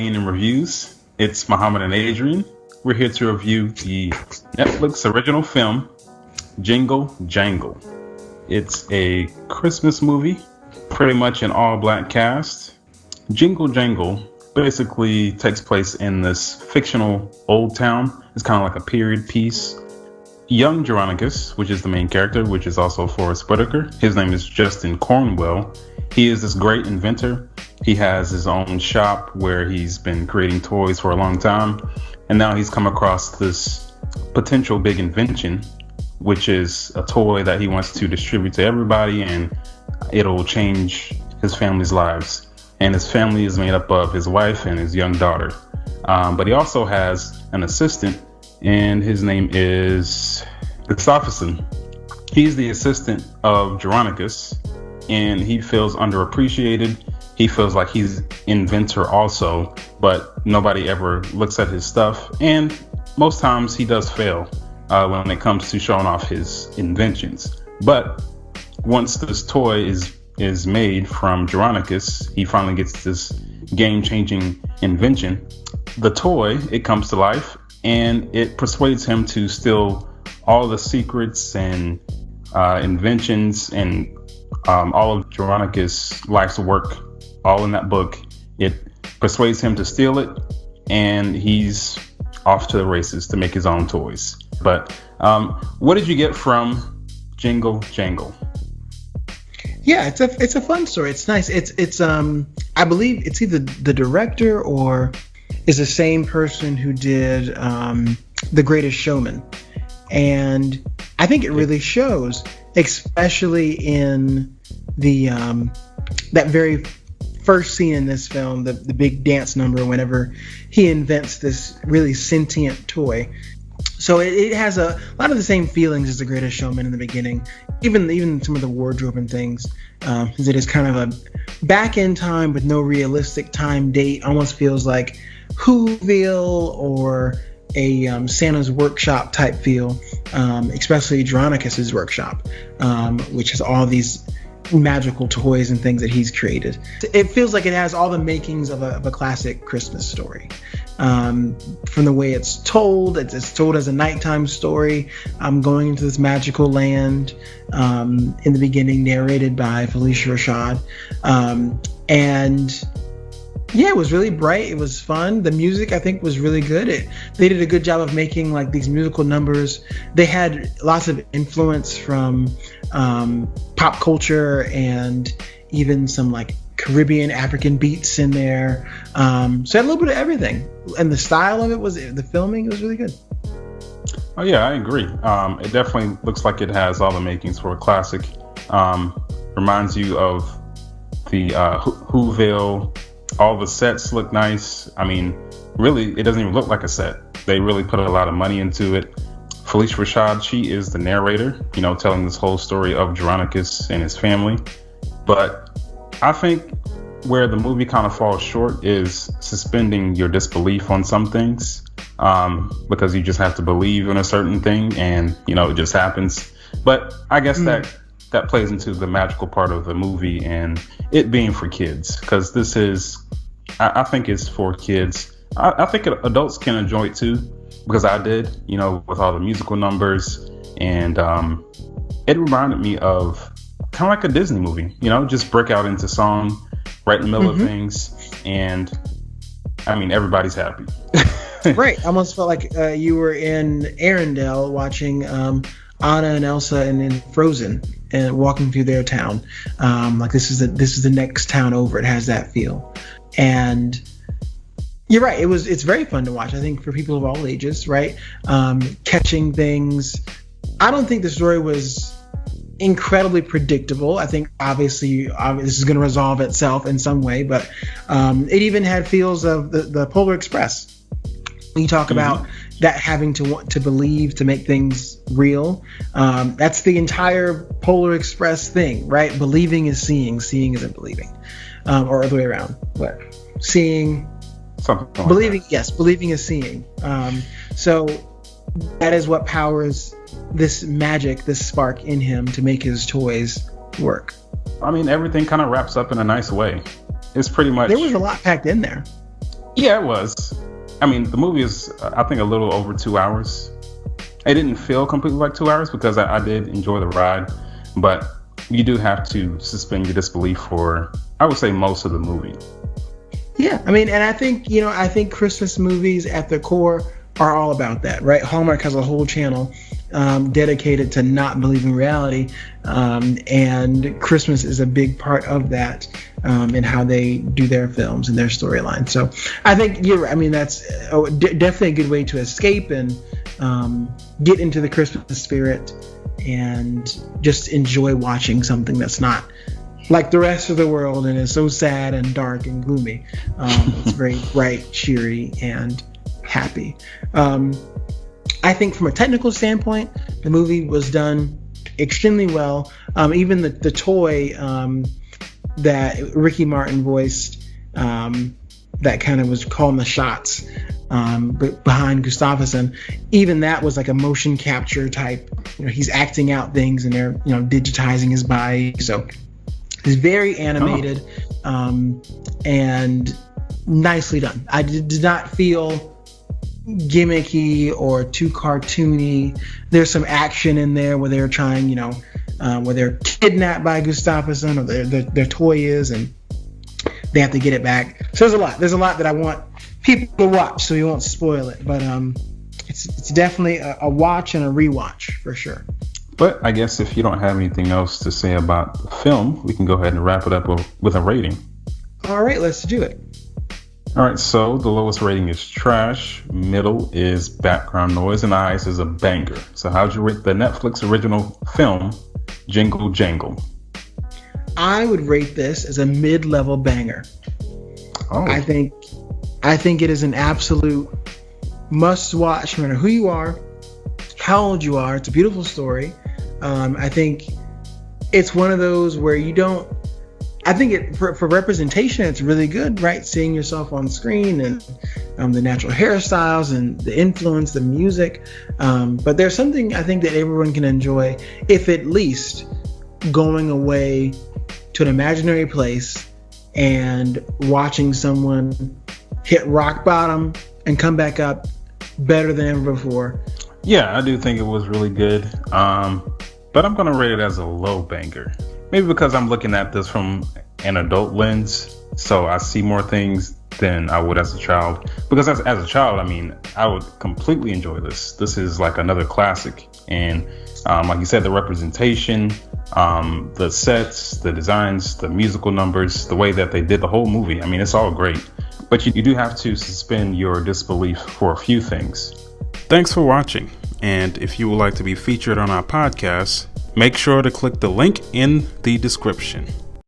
Rain and Reviews. It's Muhammad and Adrian. We're here to review the Netflix original film, Jingle Jangle. It's a Christmas movie, pretty much an all-black cast. Jingle Jangle basically takes place in this fictional old town. It's kind of like a period piece. Young Geronicus, which is the main character, which is also Forrest Whitaker. His name is Justin Cornwell. He is this great inventor. He has his own shop where he's been creating toys for a long time. And now he's come across this potential big invention, which is a toy that he wants to distribute to everybody, and it'll change his family's lives. And his family is made up of his wife and his young daughter. But he also has an assistant, and his name is Gustafsson. He's the assistant of Geronicus, and he feels underappreciated. He feels like he's inventor also, but nobody ever looks at his stuff. And most times he does fail when it comes to showing off his inventions. But once this toy is made from Geronicus, he finally gets this game-changing invention. The toy, it comes to life, and it persuades him to steal all the secrets and inventions and all of Geronicus' life's work, all in that book. It persuades him to steal it, and he's off to the races to make his own toys. But what did you get from Jingle Jangle? Yeah, it's a fun story. It's nice. It's I believe it's either the director or is the same person who did The Greatest Showman, and I think it really shows, especially in the that very first scene in this film, the big dance number whenever he invents this really sentient toy. So it has a lot of the same feelings as The Greatest Showman in the beginning, even some of the wardrobe and things. It is kind of a back in time with no realistic time date. Almost feels like Whoville or a Santa's workshop type feel, especially Geronicus's workshop, which has all these magical toys and things that he's created. It feels like it has all the makings of a classic Christmas story. From the way it's told as a nighttime story, going into this magical land, in the beginning narrated by Felicia Rashad. And yeah, it was really bright. It was fun. The music, I think, was really good. They did a good job of making like these musical numbers. They had lots of influence from pop culture and even some like Caribbean African beats in there. So it had a little bit of everything. And the style of the filming, it was really good. Oh yeah, I agree. It definitely looks like it has all the makings for a classic. Reminds you of the Whoville. All the sets look nice. I mean, really, it doesn't even look like a set. They really put a lot of money into it. Felicia Rashad, she is the narrator, telling this whole story of Geronicus and his family. But I think where the movie kind of falls short is suspending your disbelief on some things, because you just have to believe in a certain thing, and it just happens. But I guess that plays into the magical part of the movie and it being for kids, because this is, I think it's for kids. I think adults can enjoy it too, because I did, with all the musical numbers, and it reminded me of kind of like a Disney movie, just break out into song right in the middle of things, and I mean, everybody's happy. Right. I almost felt like you were in Arendelle watching Anna and Elsa and Frozen and walking through their town. Like this is the next town over. It has that feel. And you're right. It's very fun to watch. I think for people of all ages, right? Catching things. I don't think the story was incredibly predictable. I think obviously this is going to resolve itself in some way, but it even had feels of the Polar Express. When you talk about that having to want to believe to make things real, that's the entire Polar Express thing, right? Believing is seeing isn't believing, or other way around. What? Seeing, something believing, like yes, believing is seeing. So that is what powers this magic, this spark in him to make his toys work. I mean, everything kind of wraps up in a nice way. It's pretty much, there was a lot packed in there. Yeah, it was. I mean, the movie is, I think, a little over 2 hours. It didn't feel completely like 2 hours because I did enjoy the ride, but you do have to suspend your disbelief for, I would say, most of the movie. Yeah, I mean, and I think Christmas movies at their core are all about that, right? Hallmark has a whole channel dedicated to not believing reality, and Christmas is a big part of that in how they do their films and their storyline. So I think you're right. I mean, that's definitely a good way to escape and get into the Christmas spirit and just enjoy watching something that's not like the rest of the world and is so sad and dark and gloomy. It's very bright, cheery, and happy. I think from a technical standpoint, the movie was done extremely well. Even the toy that Ricky Martin voiced, that kind of was calling the shots behind Gustafsson, even that was like a motion capture type. He's acting out things and they're digitizing his body. So it's very animated and nicely done. I did not feel gimmicky or too cartoony. There's some action in there where they're trying, where they're kidnapped by Gustafsson, or their toy is, and they have to get it back. So there's a lot that I want people to watch, so we won't spoil it. But it's definitely a watch and a rewatch for sure. But I guess if you don't have anything else to say about the film, we can go ahead and wrap it up with a rating. All right, let's do it. All right, so the lowest rating is trash, middle is background noise, and the highest is a banger. So how'd you rate the Netflix original film, Jingle Jangle? I would rate this as a mid-level banger. Oh. I think it is an absolute must-watch, no matter who you are, how old you are. It's a beautiful story. I think it's one of those where you don't. I think for representation, it's really good, right? Seeing yourself on screen and the natural hairstyles and the influence, the music. But there's something I think that everyone can enjoy, if at least going away to an imaginary place and watching someone hit rock bottom and come back up better than ever before. Yeah, I do think it was really good. But I'm going to rate it as a low banger. Maybe because I'm looking at this from an adult lens, so I see more things than I would as a child. Because as a child, I mean, I would completely enjoy this. This is like another classic. And like you said, the representation, the sets, the designs, the musical numbers, the way that they did the whole movie. I mean, it's all great. But you do have to suspend your disbelief for a few things. Thanks for watching. And if you would like to be featured on our podcast, make sure to click the link in the description.